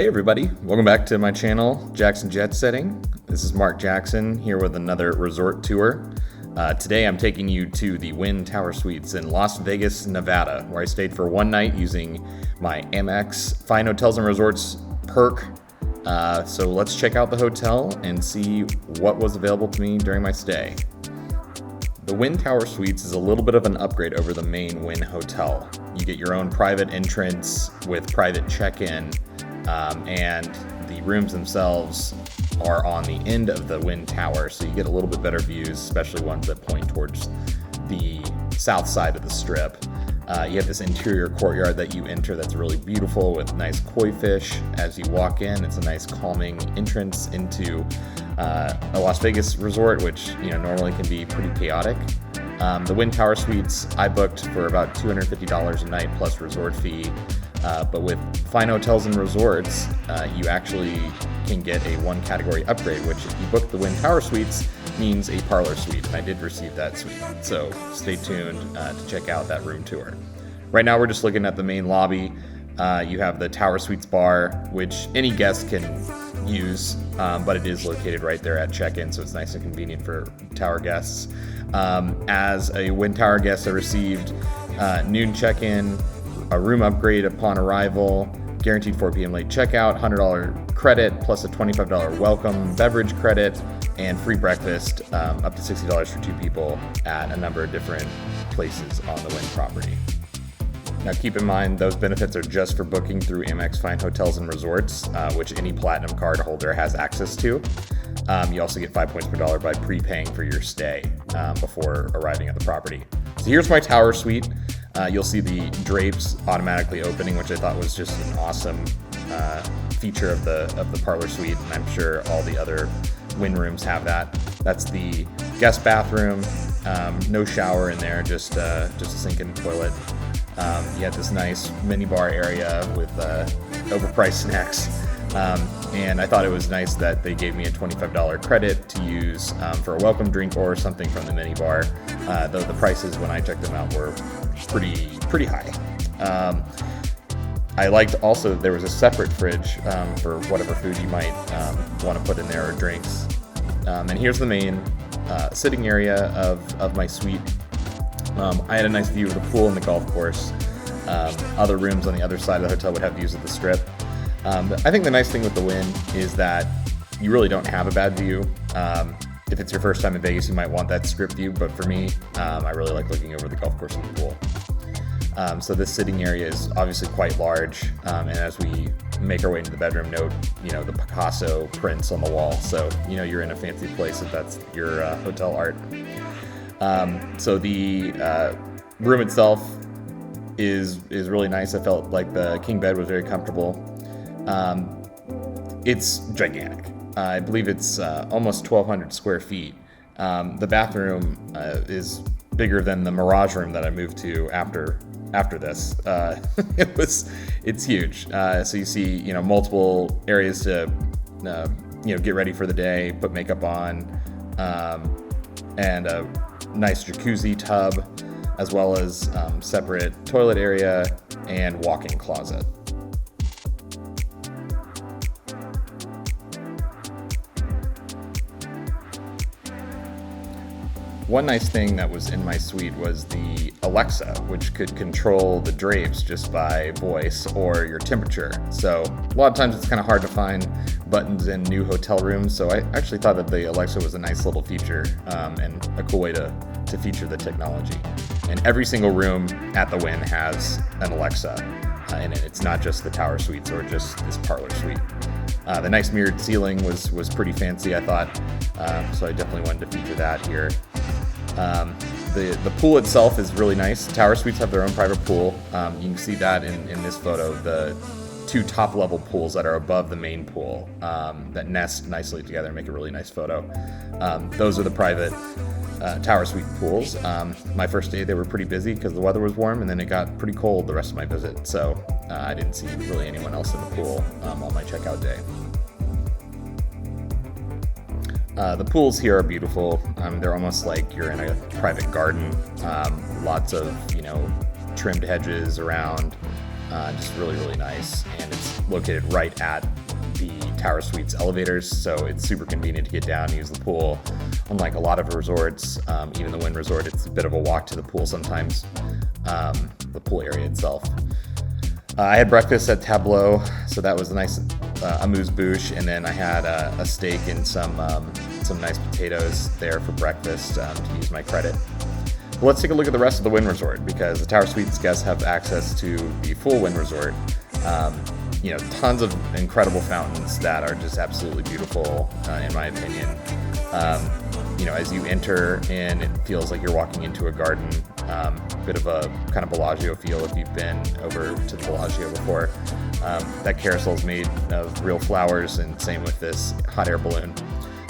Hey everybody, welcome back to my channel, Jackson Jet Setting. This is Mark Jackson here with another resort tour. Today I'm taking you to the Wynn Tower Suites in Las Vegas, Nevada, where I stayed for one night using my Amex Fine Hotels and Resorts perk. So let's check out the hotel and see what was available to me during my stay. The Wynn Tower Suites is a little bit of an upgrade over the main Wynn Hotel. You get your own private entrance with private check-in, and the rooms themselves are on the end of the Wynn Tower, so you get a little bit better views, especially ones that point towards the south side of the strip. You have this interior courtyard that you enter that's really beautiful with nice koi fish as you walk in. It's a nice calming entrance into a Las Vegas resort, which normally can be pretty chaotic. The Wynn Tower Suites I booked for about $250 a night plus resort fee. But with Fine Hotels and Resorts, you actually can get a one category upgrade, which if you book the Wynn Tower Suites means a Parlor suite, and I did receive that suite. So stay tuned to check out that room tour. Right now we're just looking at the main lobby. You have the Tower Suites bar, which any guest can use, but it is located right there at check-in, so it's nice and convenient for Tower guests. As a Wynn Tower guest, I received noon check-in, a room upgrade upon arrival, guaranteed 4 p.m. late checkout, $100 credit plus a $25 welcome beverage credit, and free breakfast up to $60 for 2 people at a number of different places on the Wynn property. Now keep in mind, those benefits are just for booking through Amex Fine Hotels and Resorts, which any Platinum card holder has access to. You also get 5 points per dollar by prepaying for your stay before arriving at the property. So here's my Tower Suite. You'll see the drapes automatically opening, which I thought was just an awesome feature of the Parlor Suite, and I'm sure all the other Wynn rooms have that. That's the guest bathroom. No shower in there, just a sink and toilet. You have this nice mini bar area with overpriced snacks. And I thought it was nice that they gave me a $25 credit to use for a welcome drink or something from the mini bar, though the prices when I checked them out were pretty high. I liked also that there was a separate fridge for whatever food you might want to put in there or drinks. And here's the main sitting area of my suite. I had a nice view of the pool and the golf course. Other rooms on the other side of the hotel would have views of the strip. But I think the nice thing with the Wynn is that you really don't have a bad view. If it's your first time in Vegas, you might want that strip view, but for me, I really like looking over the golf course and the pool. So this sitting area is obviously quite large, and as we make our way into the bedroom, note the Picasso prints on the wall. So you're in a fancy place if that's your hotel art. So the room itself is really nice. I felt like the king bed was very comfortable. It's gigantic. I believe it's almost 1,200 square feet. The bathroom is bigger than the Mirage room that I moved to after this. It's huge. So you see multiple areas to get ready for the day, put makeup on, and a nice jacuzzi tub, as well as separate toilet area and walk-in closet. One nice thing that was in my suite was the Alexa, which could control the drapes just by voice or your temperature. So a lot of times it's kind of hard to find buttons in new hotel rooms. So I actually thought that the Alexa was a nice little feature and a cool way to feature the technology. And every single room at the Wynn has an Alexa in it. It's not just the Tower Suites or just this Parlor suite. The nice mirrored ceiling was pretty fancy, I thought. So I definitely wanted to feature that here. The pool itself is really nice. Tower Suites have their own private pool. You can see that in this photo. The 2 top level pools that are above the main pool that nest nicely together and make a really nice photo. Those are the private Tower Suite pools. My first day they were pretty busy because the weather was warm, and then it got pretty cold the rest of my visit. So I didn't see really anyone else in the pool on my checkout day. The pools here are beautiful. They're almost like you're in a private garden. Lots of, trimmed hedges around. just really, really nice. And it's located right at the Tower Suites elevators, so it's super convenient to get down and use the pool. Unlike a lot of resorts, even the Wynn Resort, it's a bit of a walk to the pool sometimes, the pool area itself. I had breakfast at Tableau, so that was a nice amuse-bouche, and then I had a steak and some nice potatoes there for breakfast to use my credit. But let's take a look at the rest of the Wynn Resort, because the Tower Suites guests have access to the full Wynn Resort. Tons of incredible fountains that are just absolutely beautiful, in my opinion. As you enter in, it feels like you're walking into a garden. Bit of a kind of Bellagio feel if you've been over to the Bellagio before. That carousel is made of real flowers, and same with this hot air balloon.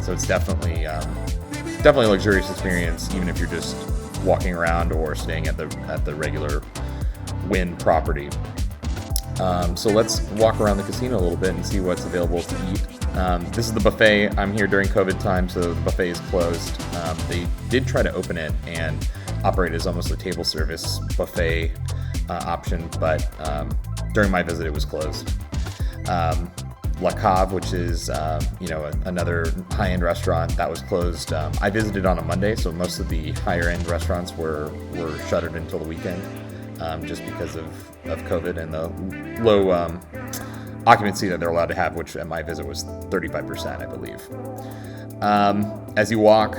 So it's definitely a luxurious experience, even if you're just walking around or staying at the regular Wynn property. So let's walk around the casino a little bit and see what's available to eat. This is the buffet. I'm here during COVID time, so the buffet is closed. They did try to open it and operate as almost a table service buffet option, but during my visit it was closed. La Cave, which is another high-end restaurant, that was closed. I visited on a Monday, so most of the higher-end restaurants were shuttered until the weekend. Just because of COVID and the low occupancy that they're allowed to have, which at my visit was 35%, I believe. As you walk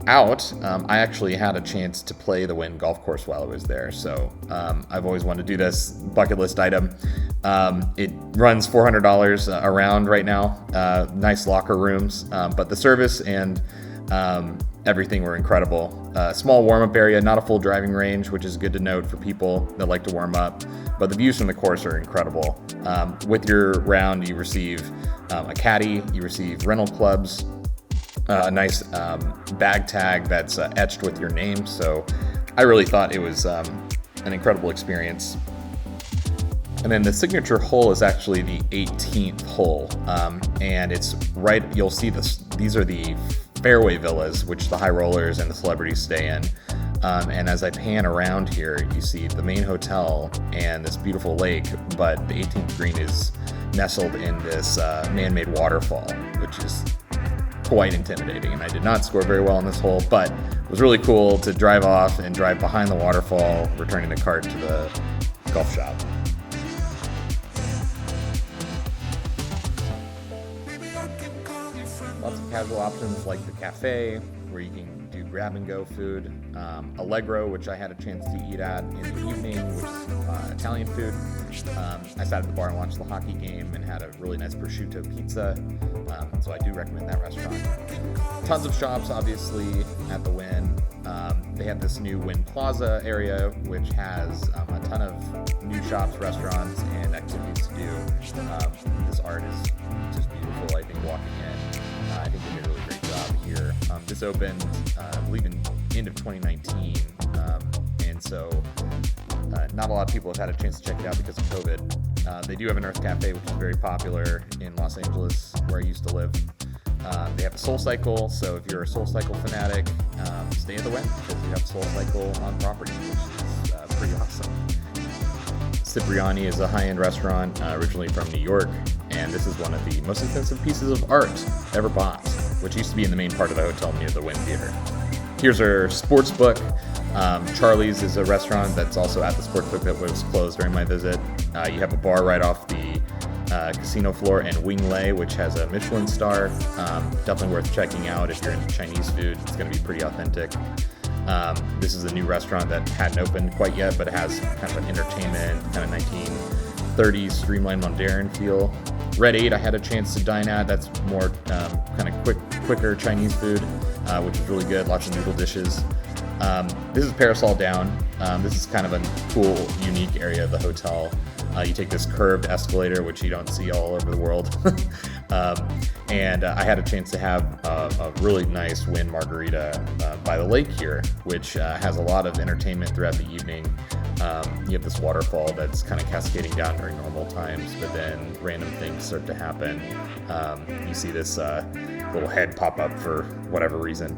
out, I actually had a chance to play the Wynn golf course while I was there, so I've always wanted to do this bucket list item. It runs $400 around right now. Nice locker rooms, but the service and everything were incredible. Small warm-up area, not a full driving range, which is good to note for people that like to warm up, but the views from the course are incredible. With your round, you receive a caddy, you receive rental clubs, a nice bag tag that's etched with your name, so I really thought it was an incredible experience. And then the signature hole is actually the 18th hole, and it's right, you'll see this, these are the fairway villas, which the high rollers and the celebrities stay in. And as I pan around here, you see the main hotel and this beautiful lake, but the 18th green is nestled in this man-made waterfall, which is quite intimidating. And I did not score very well on this hole, but it was really cool to drive off and drive behind the waterfall, returning the cart to the golf shop. Lots of casual options like the cafe, where you can do grab-and-go food. Allegro, which I had a chance to eat at in the evening, which is Italian food. I sat at the bar and watched the hockey game and had a really nice prosciutto pizza. So I do recommend that restaurant. Tons of shops, obviously, at the Wynn. They have this new Wynn Plaza area, which has a ton of new shops, restaurants, and activities to do. This art is just beautiful, I think, walking in. I think they did a really great job here. This opened, I believe, in end of 2019, and so not a lot of people have had a chance to check it out because of COVID. They do have an Earth Cafe, which is very popular in Los Angeles, where I used to live. They have a Soul Cycle, so if you're a Soul Cycle fanatic, stay at the Wynn, because you have Soul Cycle on property, which is pretty awesome. Cipriani is a high-end restaurant, originally from New York, and this is one of the most expensive pieces of art ever bought, which used to be in the main part of the hotel near the Wynn Theater. Here's our sports book. Charlie's is a restaurant that's also at the sports book that was closed during my visit. You have a bar right off the casino floor, and Wing Lei, which has a Michelin star. Definitely worth checking out if you're into Chinese food. It's going to be pretty authentic. This is a new restaurant that hadn't opened quite yet, but it has kind of an entertainment, kind of 1930s streamlined modern feel. Red 8 I had a chance to dine at. That's more kind of quicker Chinese food, which is really good. Lots of noodle dishes. This is Parasol Down. This is kind of a cool, unique area of the hotel. You take this curved escalator, which you don't see all over the world. And I had a chance to have a really nice Wynn margarita by the lake here, which has a lot of entertainment throughout the evening. You have this waterfall that's kind of cascading down during normal times, but then random things start to happen. You see this little head pop up for whatever reason.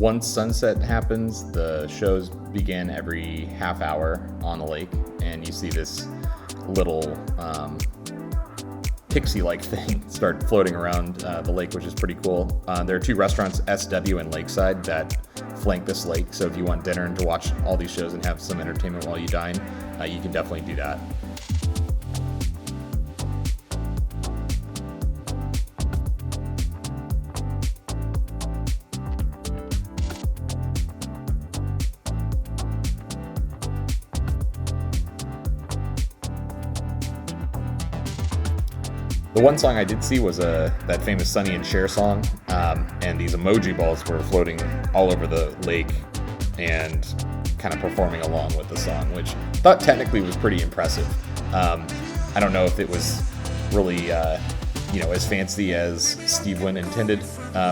Once sunset happens, the shows begin every half hour on the lake, and you see this little pixie-like thing start floating around the lake, which is pretty cool. There are 2 restaurants, SW and Lakeside, that flank this lake, so if you want dinner and to watch all these shows and have some entertainment while you dine, you can definitely do that. The one song I did see was that famous Sonny and Cher song, and these emoji balls were floating all over the lake and kind of performing along with the song, which I thought technically was pretty impressive. I don't know if it was really as fancy as Steve Wynn intended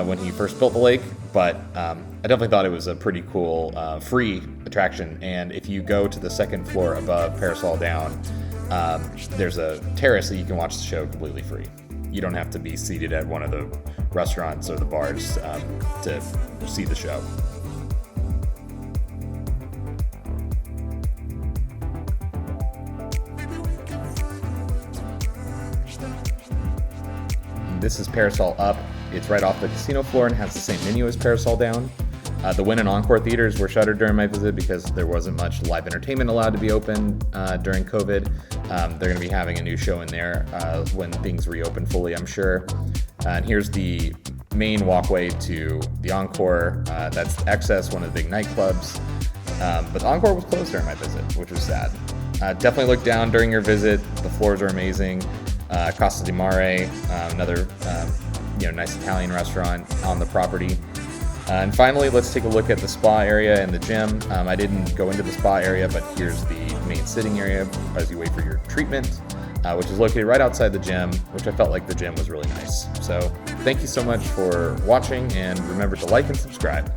when he first built the lake, but I definitely thought it was a pretty cool free attraction. And if you go to the second floor above Parasol Down, there's a terrace that you can watch the show completely free. You don't have to be seated at one of the restaurants or the bars to see the show. This is Parasol Up. It's right off the casino floor and has the same menu as Parasol Down. The Wynn and Encore theaters were shuttered during my visit because there wasn't much live entertainment allowed to be open during COVID. They're going to be having a new show in there when things reopen fully, I'm sure. And here's the main walkway to the Encore. That's Excess, one of the big nightclubs. But the Encore was closed during my visit, which was sad. Definitely look down during your visit. The floors are amazing. Casa di Mare, another nice Italian restaurant on the property. And finally, let's take a look at the spa area and the gym. I didn't go into the spa area, but here's the main sitting area as you wait for your treatment, which is located right outside the gym, which I felt like the gym was really nice. So thank you so much for watching, and remember to like and subscribe.